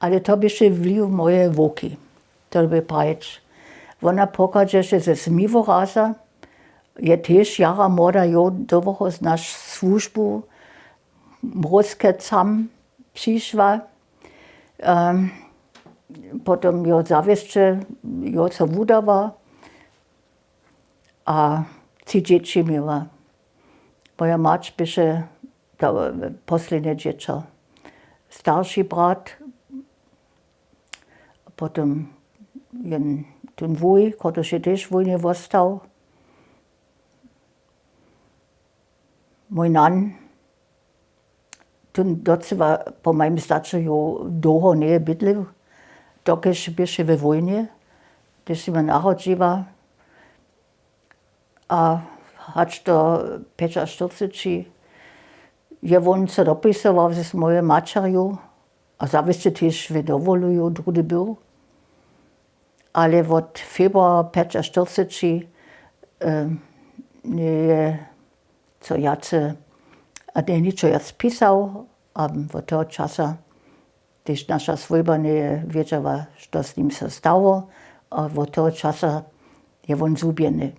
Ale to byše vliv moje włóki. To by prajeć. Ona pokaże ze Zmiworaza, je też jara młoda, jo dowoho znasz służbu, mrozke sam přišła. Potom jo zawieszcze, jo co wudała, a 3 dzieci miała. Moja mać byše poslednie dziecko. Starszy brat, potom ten wuj, który się też w wojnie został. Mój nan, ten docela po moim starcu jo długo nie bydlił, dokiż byše w wojnie, gdyż się narodziła. A aż do 45 je on co dopisował z mojej macierią, a zawisty też wydovoluju, drugi był. Ale od februara 45 nie co jacy, a nie nic ja spisał, a od tego czasu też nasza swojba nie wiedziała, co z nim się stało, a od tego czasu je on zubieny.